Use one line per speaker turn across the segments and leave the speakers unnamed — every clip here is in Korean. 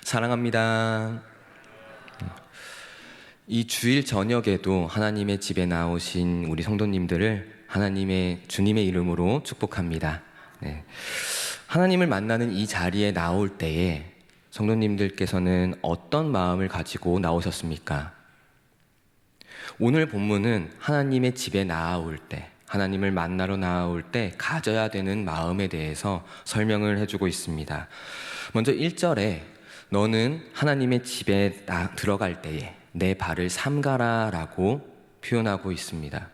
사랑합니다. 이 주일 저녁에도 하나님의 집에 나오신 우리 성도님들을 하나님의 주님의 이름으로 축복합니다. 네. 하나님을 만나는 이 자리에 나올 때에 성도님들께서는 어떤 마음을 가지고 나오셨습니까? 오늘 본문은 하나님의 집에 나올 때, 하나님을 만나러 나올 때 가져야 되는 마음에 대해서 설명을 해주고 있습니다. 먼저 1절에 너는 하나님의 집에 들어갈 때에 내 발을 삼가라 라고 표현하고 있습니다.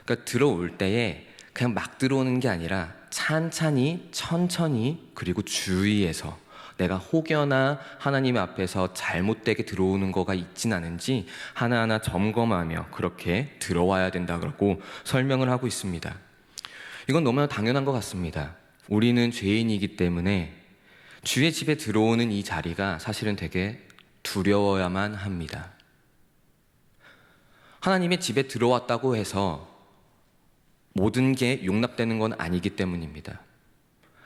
그러니까 들어올 때에 그냥 막 들어오는 게 아니라 찬찬히 천천히 그리고 주의해서 내가 혹여나 하나님 앞에서 잘못되게 들어오는 거가 있진 않은지 하나하나 점검하며 그렇게 들어와야 된다고 설명을 하고 있습니다. 이건 너무나 당연한 것 같습니다. 우리는 죄인이기 때문에 주의 집에 들어오는 이 자리가 사실은 되게 두려워야만 합니다. 하나님의 집에 들어왔다고 해서 모든 게 용납되는 건 아니기 때문입니다.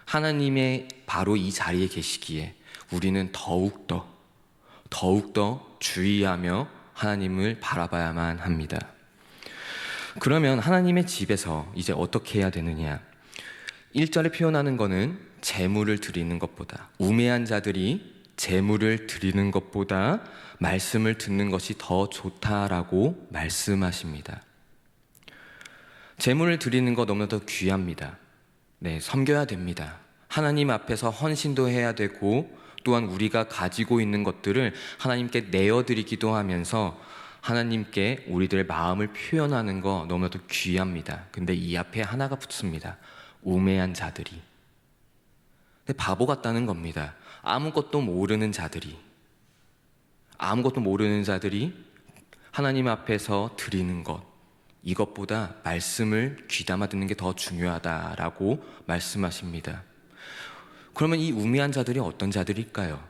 하나님의 바로 이 자리에 계시기에 우리는 더욱더 주의하며 하나님을 바라봐야만 합니다. 그러면 하나님의 집에서 이제 어떻게 해야 되느냐? 1절에 표현하는 거는 제물을 드리는 것보다, 우매한 자들이 제물을 드리는 것보다 말씀을 듣는 것이 더 좋다라고 말씀하십니다. 제물을 드리는 것 너무나 더 귀합니다. 네, 섬겨야 됩니다. 하나님 앞에서 헌신도 해야 되고 또한 우리가 가지고 있는 것들을 하나님께 내어드리기도 하면서 하나님께 우리들의 마음을 표현하는 거 너무나도 귀합니다. 근데 이 앞에 하나가 붙습니다. 우매한 자들이. 근데 바보 같다는 겁니다. 아무것도 모르는 자들이 하나님 앞에서 드리는 것, 이것보다 말씀을 귀담아 듣는 게 더 중요하다라고 말씀하십니다. 그러면 이 우매한 자들이 어떤 자들일까요?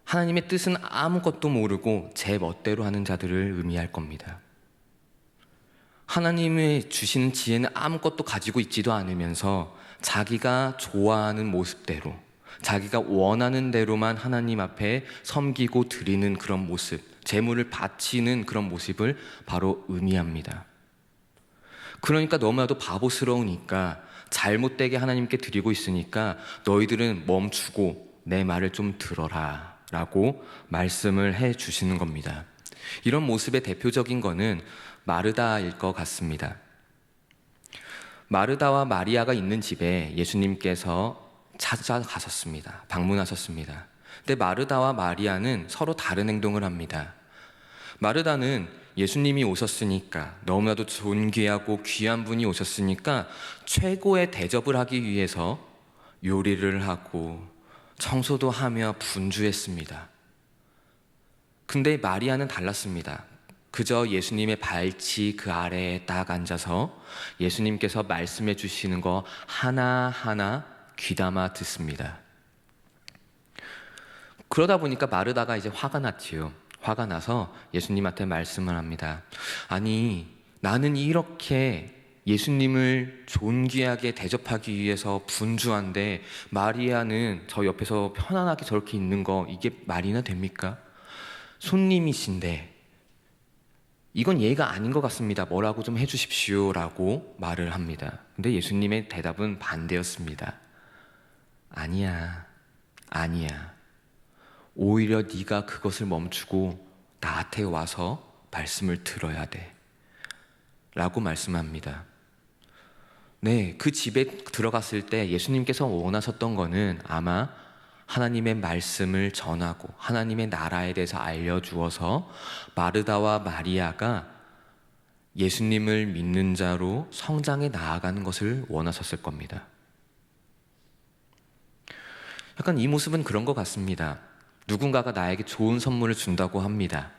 하나님의 뜻은 아무것도 모르고 제 멋대로 하는 자들을 의미할 겁니다. 하나님의 주시는 지혜는 아무것도 가지고 있지도 않으면서 자기가 좋아하는 모습대로, 자기가 원하는 대로만 하나님 앞에 섬기고 드리는 그런 모습, 제물을 바치는 그런 모습을 바로 의미합니다. 그러니까 너무나도 바보스러우니까 잘못되게 하나님께 드리고 있으니까 너희들은 멈추고 내 말을 좀 들어라 라고 말씀을 해 주시는 겁니다. 이런 모습의 대표적인 거는 마르다일 것 같습니다. 마르다와 마리아가 있는 집에 예수님께서 찾아가셨습니다. 방문하셨습니다. 근데 마르다와 마리아는 서로 다른 행동을 합니다. 마르다는 예수님이 오셨으니까, 너무나도 존귀하고 귀한 분이 오셨으니까 최고의 대접을 하기 위해서 요리를 하고 청소도 하며 분주했습니다. 근데 마리아는 달랐습니다. 그저 예수님의 발치 그 아래에 딱 앉아서 예수님께서 말씀해 주시는 거 하나하나 귀담아 듣습니다. 그러다 보니까 마르다가 이제 화가 났지요. 화가 나서 예수님한테 말씀을 합니다. 아니, 나는 이렇게 예수님을 존귀하게 대접하기 위해서 분주한데 마리아는 저 옆에서 편안하게 저렇게 있는 거 이게 말이나 됩니까? 손님이신데 이건 예의가 아닌 것 같습니다. 뭐라고 좀 해주십시오 라고 말을 합니다. 근데 예수님의 대답은 반대였습니다. 아니야. 오히려 네가 그것을 멈추고 나한테 와서 말씀을 들어야 돼 라고 말씀합니다. 네, 그 집에 들어갔을 때 예수님께서 원하셨던 거는 아마 하나님의 말씀을 전하고 하나님의 나라에 대해서 알려주어서 마르다와 마리아가 예수님을 믿는 자로 성장해 나아가는 것을 원하셨을 겁니다. 약간 이 모습은 그런 것 같습니다. 누군가가 나에게 좋은 선물을 준다고 합니다.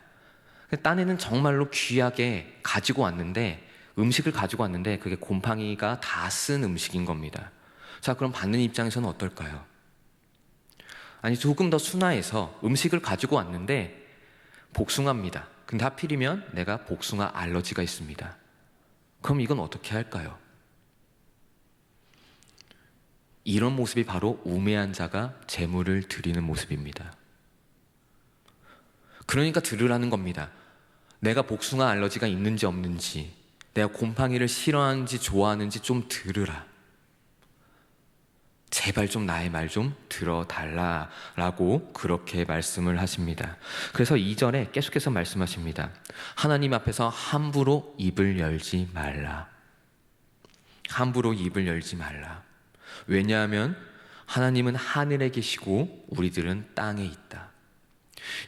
딴에는 정말로 귀하게 가지고 왔는데, 음식을 가지고 왔는데 그게 곰팡이가 다 쓴 음식인 겁니다. 자, 그럼 받는 입장에서는 어떨까요? 아니, 조금 더 순화해서 음식을 가지고 왔는데 복숭아입니다. 근데 하필이면 내가 복숭아 알러지가 있습니다. 그럼 이건 어떻게 할까요? 이런 모습이 바로 우매한 자가 제물을 드리는 모습입니다. 그러니까 들으라는 겁니다. 내가 복숭아 알러지가 있는지 없는지, 내가 곰팡이를 싫어하는지 좋아하는지 좀 들으라. 제발 좀 나의 말 좀 들어달라라고 그렇게 말씀을 하십니다. 그래서 2절에 계속해서 말씀하십니다. 하나님 앞에서 함부로 입을 열지 말라. 함부로 입을 열지 말라. 왜냐하면 하나님은 하늘에 계시고 우리들은 땅에 있다.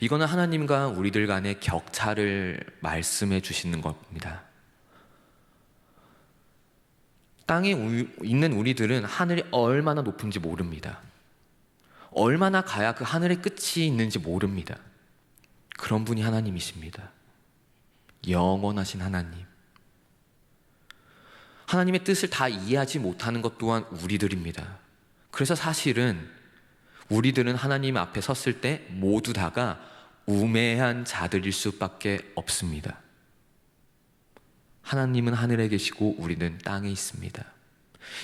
이거는 하나님과 우리들 간의 격차를 말씀해 주시는 겁니다. 땅에 있는 우리들은 하늘이 얼마나 높은지 모릅니다. 얼마나 가야 그 하늘의 끝이 있는지 모릅니다. 그런 분이 하나님이십니다. 영원하신 하나님. 하나님의 뜻을 다 이해하지 못하는 것 또한 우리들입니다. 그래서 사실은 우리들은 하나님 앞에 섰을 때 모두 다가 우매한 자들일 수밖에 없습니다. 하나님은 하늘에 계시고 우리는 땅에 있습니다.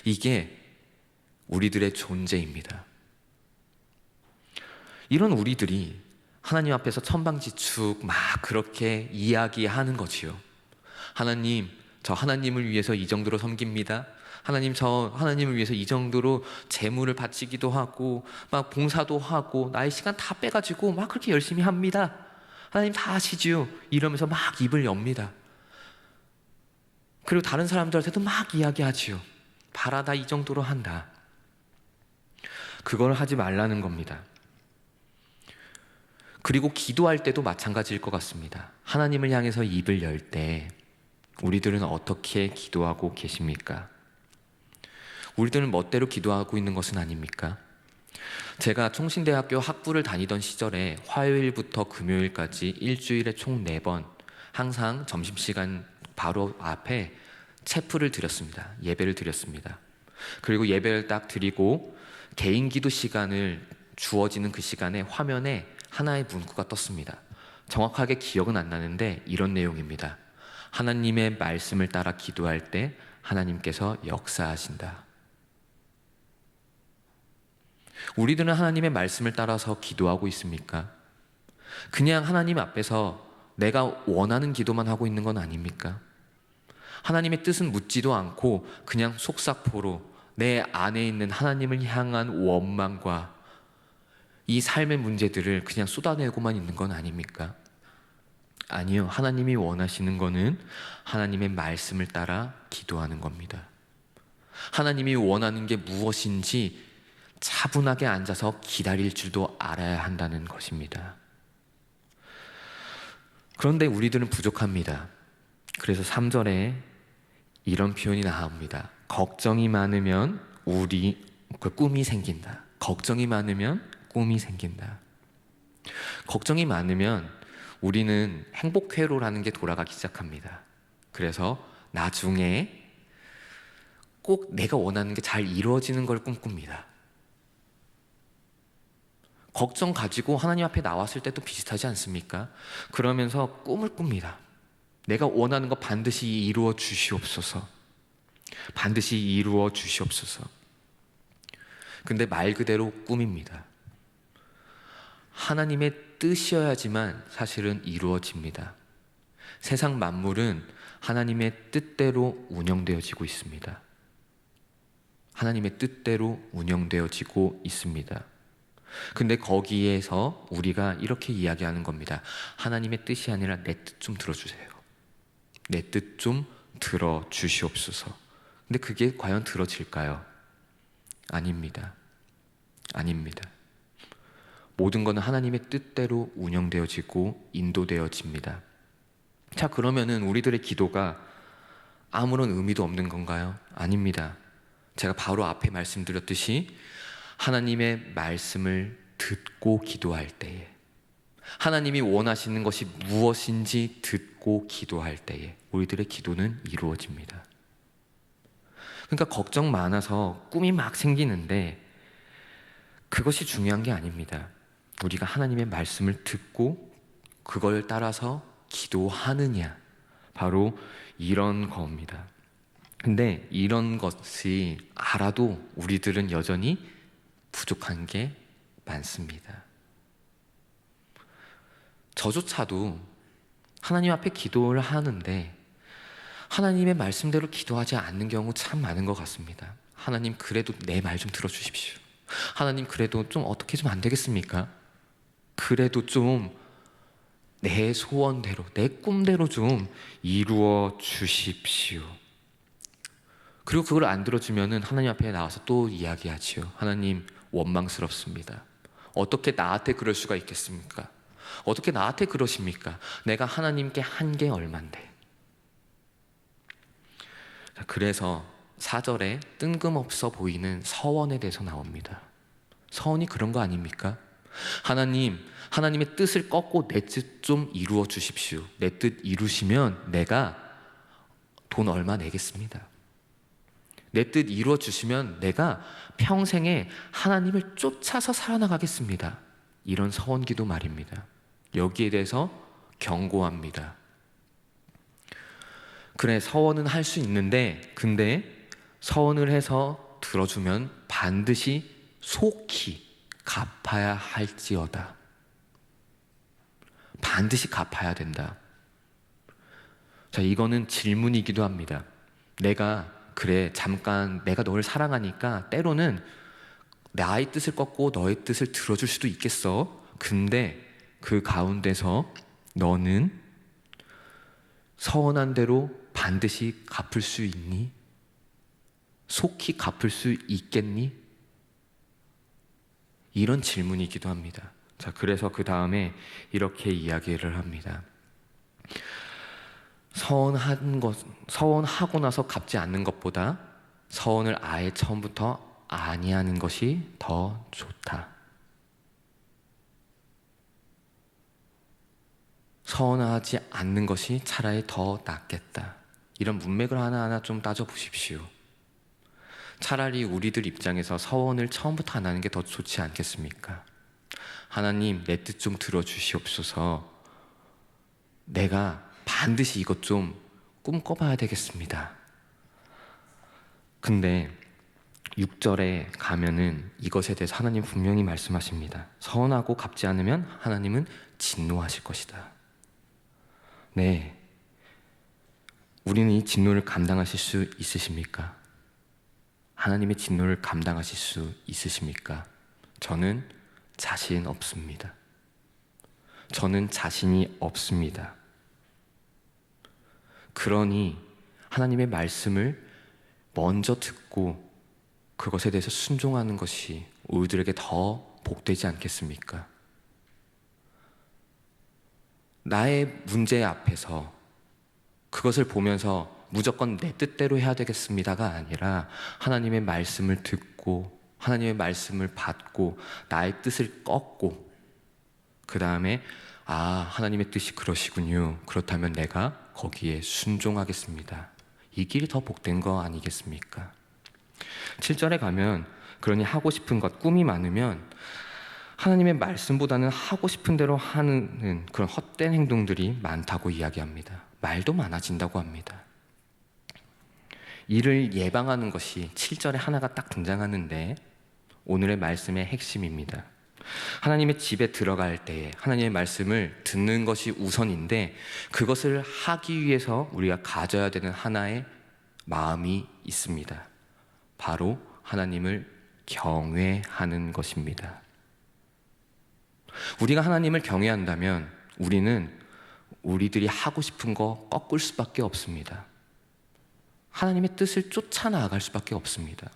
이게 우리들의 존재입니다. 이런 우리들이 하나님 앞에서 천방지축 막 그렇게 이야기하는 거지요. 하나님, 저 하나님을 위해서 이 정도로 섬깁니다. 하나님, 저 하나님을 위해서 이 정도로 재물을 바치기도 하고 막 봉사도 하고 나의 시간 다 빼가지고 막 그렇게 열심히 합니다. 하나님 다 아시지요? 이러면서 막 입을 엽니다. 그리고 다른 사람들한테도 막 이야기하지요. 봐라, 나 이 정도로 한다. 그걸 하지 말라는 겁니다. 그리고 기도할 때도 마찬가지일 것 같습니다. 하나님을 향해서 입을 열 때 우리들은 어떻게 기도하고 계십니까? 우리들은 멋대로 기도하고 있는 것은 아닙니까? 제가 총신대학교 학부를 다니던 시절에 화요일부터 금요일까지 일주일에 총 4번 항상 점심시간 바로 앞에 체프를 드렸습니다. 예배를 드렸습니다. 그리고 예배를 딱 드리고 개인 기도 시간을 주어지는 그 시간에 화면에 하나의 문구가 떴습니다. 정확하게 기억은 안 나는데 이런 내용입니다. 하나님의 말씀을 따라 기도할 때 하나님께서 역사하신다. 우리들은 하나님의 말씀을 따라서 기도하고 있습니까? 그냥 하나님 앞에서 내가 원하는 기도만 하고 있는 건 아닙니까? 하나님의 뜻은 묻지도 않고 그냥 속사포로 내 안에 있는 하나님을 향한 원망과 이 삶의 문제들을 그냥 쏟아내고만 있는 건 아닙니까? 아니요. 하나님이 원하시는 거는 하나님의 말씀을 따라 기도하는 겁니다. 하나님이 원하는 게 무엇인지 차분하게 앉아서 기다릴 줄도 알아야 한다는 것입니다. 그런데 우리들은 부족합니다. 그래서 3절에 이런 표현이 나옵니다. 걱정이 많으면 꿈이 생긴다. 걱정이 많으면 꿈이 생긴다. 걱정이 많으면 우리는 행복회로라는 게 돌아가기 시작합니다. 그래서 나중에 꼭 내가 원하는 게 잘 이루어지는 걸 꿈꿉니다. 걱정 가지고 하나님 앞에 나왔을 때도 비슷하지 않습니까? 그러면서 꿈을 꿉니다. 내가 원하는 거 반드시 이루어 주시옵소서. 반드시 이루어 주시옵소서. 근데 말 그대로 꿈입니다. 하나님의 뜻이어야지만 사실은 이루어집니다. 세상 만물은 하나님의 뜻대로 운영되어지고 있습니다. 하나님의 뜻대로 운영되어지고 있습니다. 근데 거기에서 우리가 이렇게 이야기하는 겁니다. 하나님의 뜻이 아니라 내 뜻 좀 들어주세요. 내 뜻 좀 들어주시옵소서. 근데 그게 과연 들어질까요? 아닙니다. 아닙니다. 모든 것은 하나님의 뜻대로 운영되어지고 인도되어집니다. 자, 그러면은 우리들의 기도가 아무런 의미도 없는 건가요? 아닙니다. 제가 바로 앞에 말씀드렸듯이 하나님의 말씀을 듣고 기도할 때에, 하나님이 원하시는 것이 무엇인지 듣고 기도할 때에 우리들의 기도는 이루어집니다. 그러니까 걱정 많아서 꿈이 막 생기는데 그것이 중요한 게 아닙니다. 우리가 하나님의 말씀을 듣고 그걸 따라서 기도하느냐, 바로 이런 겁니다. 근데 이런 것이 알아도 우리들은 여전히 부족한 게 많습니다. 저조차도 하나님 앞에 기도를 하는데 하나님의 말씀대로 기도하지 않는 경우 참 많은 것 같습니다. 하나님, 그래도 내 말 좀 들어주십시오. 하나님, 그래도 좀 어떻게 좀 안 되겠습니까? 그래도 좀 내 소원대로, 내 꿈대로 좀 이루어 주십시오. 그리고 그걸 안 들어주면은 하나님 앞에 나와서 또 이야기하지요. 하나님, 원망스럽습니다. 어떻게 나한테 그럴 수가 있겠습니까? 어떻게 나한테 그러십니까? 내가 하나님께 한 게 얼만데. 그래서 4절에 뜬금없어 보이는 서원에 대해서 나옵니다. 서원이 그런 거 아닙니까? 하나님, 하나님의 뜻을 꺾고 내 뜻 좀 이루어 주십시오. 내 뜻 이루시면 내가 돈 얼마 내겠습니다. 내 뜻 이루어 주시면 내가 평생에 하나님을 쫓아서 살아나가겠습니다. 이런 서원기도 말입니다. 여기에 대해서 경고합니다. 그래, 서원은 할 수 있는데, 근데 서원을 해서 들어주면 반드시 속히 갚아야 할지어다. 반드시 갚아야 된다. 자, 이거는 질문이기도 합니다. 그래, 잠깐 내가 너를 사랑하니까 때로는 나의 뜻을 꺾고 너의 뜻을 들어줄 수도 있겠어. 근데 그 가운데서 너는 서원한 대로 반드시 갚을 수 있니? 속히 갚을 수 있겠니? 이런 질문이기도 합니다. 자, 그래서 그 다음에 이렇게 이야기를 합니다. 서원하고 나서 갚지 않는 것보다 서원을 아예 처음부터 아니하는 것이 더 좋다. 서원하지 않는 것이 차라리 더 낫겠다. 이런 문맥을 하나하나 좀 따져보십시오. 차라리 우리들 입장에서 서원을 처음부터 안 하는 게 더 좋지 않겠습니까? 하나님, 내 뜻 좀 들어주시옵소서. 내가 반드시 이것 좀 꿈꿔봐야 되겠습니다. 근데 6절에 가면은 이것에 대해서 하나님 분명히 말씀하십니다. 서원하고 갚지 않으면 하나님은 진노하실 것이다. 네, 우리는 이 진노를 감당하실 수 있으십니까? 하나님의 진노를 감당하실 수 있으십니까? 저는 자신 없습니다. 저는 자신이 없습니다. 그러니 하나님의 말씀을 먼저 듣고 그것에 대해서 순종하는 것이 우리들에게 더 복되지 않겠습니까? 나의 문제 앞에서 그것을 보면서 무조건 내 뜻대로 해야 되겠습니다가 아니라 하나님의 말씀을 듣고 하나님의 말씀을 받고 나의 뜻을 꺾고 그 다음에 하나님의 뜻이 그러시군요. 그렇다면 내가 거기에 순종하겠습니다. 이 길이 더 복된 거 아니겠습니까? 7절에 가면 그러니 하고 싶은 것, 꿈이 많으면 하나님의 말씀보다는 하고 싶은 대로 하는 그런 헛된 행동들이 많다고 이야기합니다. 말도 많아진다고 합니다. 이를 예방하는 것이 7절에 하나가 딱 등장하는데 오늘의 말씀의 핵심입니다. 하나님의 집에 들어갈 때에 하나님의 말씀을 듣는 것이 우선인데 그것을 하기 위해서 우리가 가져야 되는 하나의 마음이 있습니다. 바로 하나님을 경외하는 것입니다. 우리가 하나님을 경외한다면 우리는 우리들이 하고 싶은 거 꺾을 수밖에 없습니다. 하나님의 뜻을 쫓아 나아갈 수밖에 없습니다.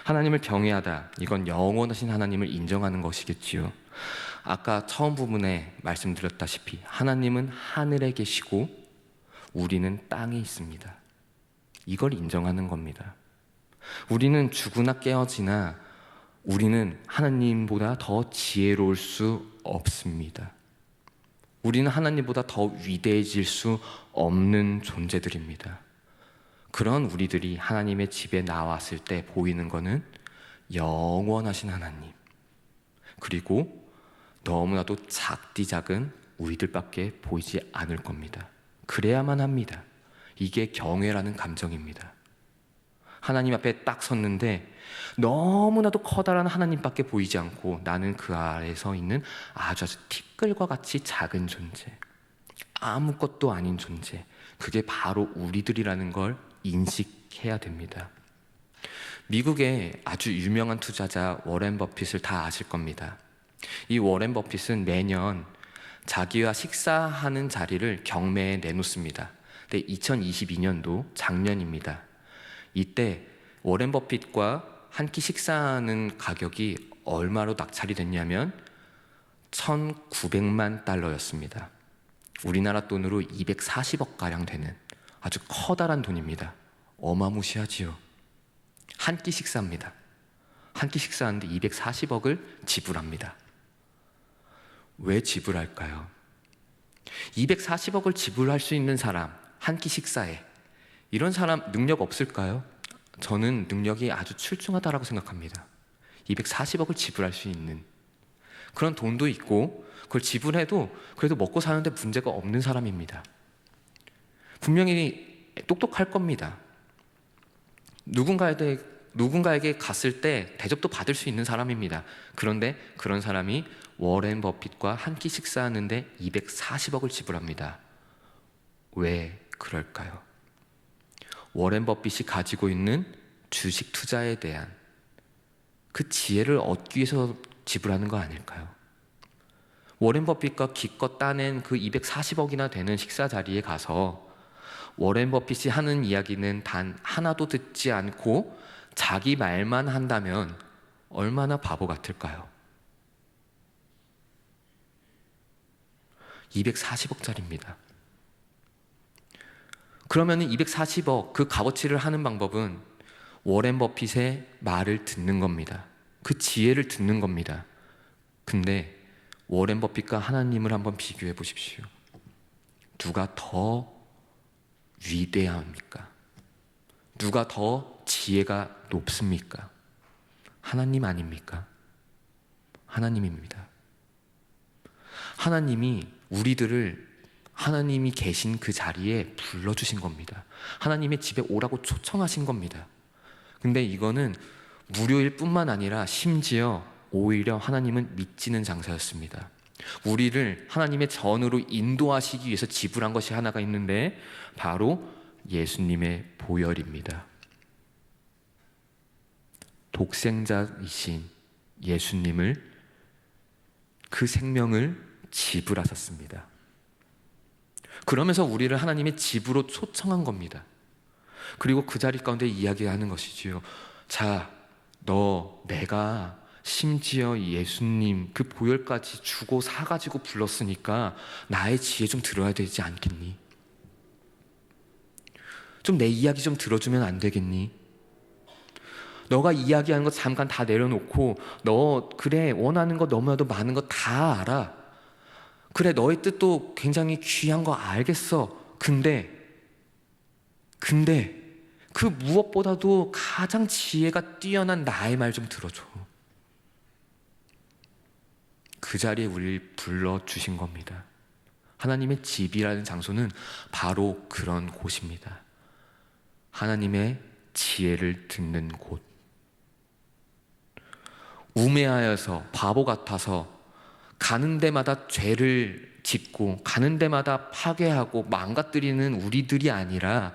하나님을 경외하다, 이건 영원하신 하나님을 인정하는 것이겠지요. 아까 처음 부분에 말씀드렸다시피 하나님은 하늘에 계시고 우리는 땅에 있습니다. 이걸 인정하는 겁니다. 우리는 죽으나 깨어지나 우리는 하나님보다 더 지혜로울 수 없습니다. 우리는 하나님보다 더 위대해질 수 없는 존재들입니다. 그런 우리들이 하나님의 집에 나왔을 때 보이는 것은 영원하신 하나님, 그리고 너무나도 작디 작은 우리들밖에 보이지 않을 겁니다. 그래야만 합니다. 이게 경외라는 감정입니다. 하나님 앞에 딱 섰는데 너무나도 커다란 하나님밖에 보이지 않고 나는 그 아래에 서 있는 아주 티끌과 같이 작은 존재, 아무것도 아닌 존재, 그게 바로 우리들이라는 걸 인식해야 됩니다. 미국의 아주 유명한 투자자 워렌 버핏을 다 아실 겁니다. 이 워렌 버핏은 매년 자기와 식사하는 자리를 경매에 내놓습니다. 근데 2022년도 작년입니다. 이때 워렌 버핏과 한 끼 식사하는 가격이 얼마로 낙찰이 됐냐면 1,900만 달러였습니다. 우리나라 돈으로 240억 가량 되는 아주 커다란 돈입니다. 어마무시하지요. 한 끼 식사입니다. 한 끼 식사하는데 240억을 지불합니다. 왜 지불할까요? 240억을 지불할 수 있는 사람, 한 끼 식사에, 이런 사람 능력 없을까요? 저는 능력이 아주 출중하다라고 생각합니다. 240억을 지불할 수 있는 그런 돈도 있고, 그걸 지불해도 그래도 먹고 사는데 문제가 없는 사람입니다. 분명히 똑똑할 겁니다. 누군가에게 갔을 때 대접도 받을 수 있는 사람입니다. 그런데 그런 사람이 워렌 버핏과 한 끼 식사하는데 240억을 지불합니다. 왜 그럴까요? 워렌 버핏이 가지고 있는 주식 투자에 대한 그 지혜를 얻기 위해서 지불하는 거 아닐까요? 워렌 버핏과 기껏 따낸 그 240억이나 되는 식사 자리에 가서 워렌 버핏이 하는 이야기는 단 하나도 듣지 않고 자기 말만 한다면 얼마나 바보 같을까요? 240억짜리입니다. 그러면 240억 그 값어치를 하는 방법은 워렌 버핏의 말을 듣는 겁니다. 그 지혜를 듣는 겁니다. 근데 워렌 버핏과 하나님을 한번 비교해 보십시오. 누가 더 위대합니까? 누가 더 지혜가 높습니까? 하나님 아닙니까? 하나님입니다. 하나님이 우리들을 하나님이 계신 그 자리에 불러주신 겁니다. 하나님의 집에 오라고 초청하신 겁니다. 근데 이거는 무료일 뿐만 아니라 심지어 오히려 하나님은 미치는 장사였습니다. 우리를 하나님의 전으로 인도하시기 위해서 지불한 것이 하나가 있는데 바로 예수님의 보혈입니다. 독생자이신 예수님을, 그 생명을 지불하셨습니다. 그러면서 우리를 하나님의 집으로 초청한 겁니다. 그리고 그 자리 가운데 이야기하는 것이지요. 자, 내가 심지어 예수님 그 보혈까지 주고 사가지고 불렀으니까 나의 지혜 좀 들어야 되지 않겠니? 좀 내 이야기 좀 들어주면 안 되겠니? 너가 이야기하는 거 잠깐 다 내려놓고 너 그래 원하는 거 너무나도 많은 거 다 알아. 그래 너의 뜻도 굉장히 귀한 거 알겠어. 근데 그 무엇보다도 가장 지혜가 뛰어난 나의 말 좀 들어줘. 그 자리에 우리를 불러주신 겁니다. 하나님의 집이라는 장소는 바로 그런 곳입니다. 하나님의 지혜를 듣는 곳. 우매하여서 바보 같아서 가는 데마다 죄를 짓고 가는 데마다 파괴하고 망가뜨리는 우리들이 아니라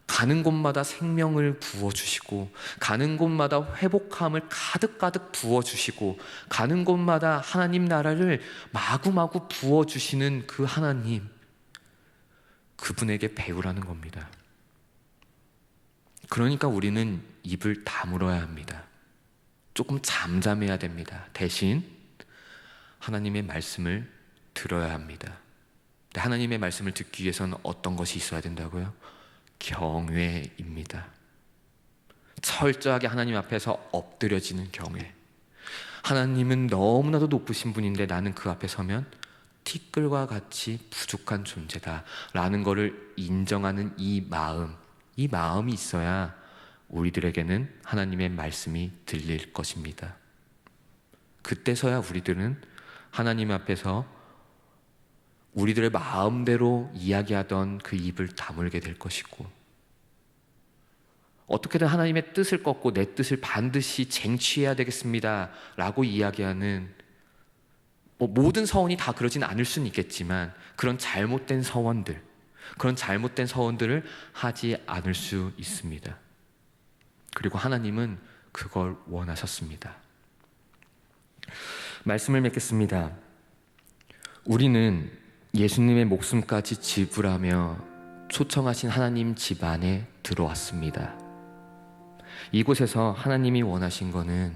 가는 곳마다 생명을 부어주시고 가는 곳마다 회복함을 가득가득 부어주시고 가는 곳마다 하나님 나라를 마구마구 부어주시는 그 하나님, 그분에게 배우라는 겁니다. 그러니까 우리는 입을 다물어야 합니다. 조금 잠잠해야 됩니다. 대신 하나님의 말씀을 들어야 합니다. 근데 하나님의 말씀을 듣기 위해서는 어떤 것이 있어야 된다고요? 경외입니다. 철저하게 하나님 앞에서 엎드려지는 경외. 하나님은 너무나도 높으신 분인데 나는 그 앞에 서면 티끌과 같이 부족한 존재다 라는 것을 인정하는 이 마음이 있어야 우리들에게는 하나님의 말씀이 들릴 것입니다. 그때서야 우리들은 하나님 앞에서 우리들의 마음대로 이야기하던 그 입을 다물게 될 것이고
어떻게든 하나님의 뜻을 꺾고 내 뜻을 반드시 쟁취해야 되겠습니다 라고 이야기하는, 모든 서원이 다 그러진 않을 수는 있겠지만 그런 잘못된 서원들을 하지 않을 수 있습니다. 그리고 하나님은 그걸 원하셨습니다. 말씀을 맺겠습니다. 우리는 예수님의 목숨까지 지불하며 초청하신 하나님 집 안에 들어왔습니다. 이곳에서 하나님이 원하신 것은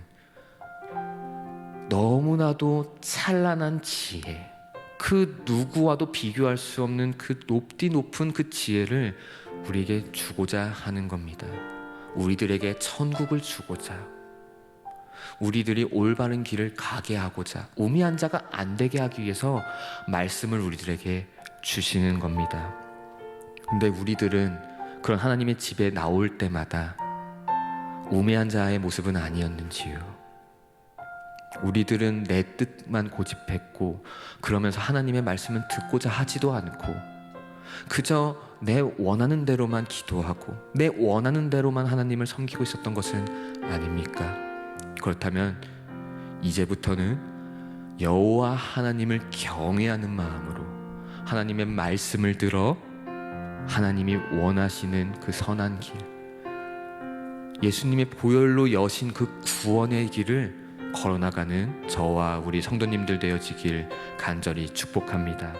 너무나도 찬란한 지혜, 그 누구와도 비교할 수 없는 그 높디 높은 그 지혜를 우리에게 주고자 하는 겁니다. 우리들에게 천국을 주고자, 우리들이 올바른 길을 가게 하고자, 우매한 자가 안 되게 하기 위해서 말씀을 우리들에게 주시는 겁니다. 근데 우리들은 그런 하나님의 집에 나올 때마다 우매한 자의 모습은 아니었는지요. 우리들은 내 뜻만 고집했고 그러면서 하나님의 말씀은 듣고자 하지도 않고 그저 내 원하는 대로만 기도하고 내 원하는 대로만 하나님을 섬기고 있었던 것은 아닙니까? 그렇다면 이제부터는 여호와 하나님을 경외하는 마음으로 하나님의 말씀을 들어 하나님이 원하시는 그 선한 길, 예수님의 보혈로 여신 그 구원의 길을 걸어나가는 저와 우리 성도님들 되어지길 간절히 축복합니다.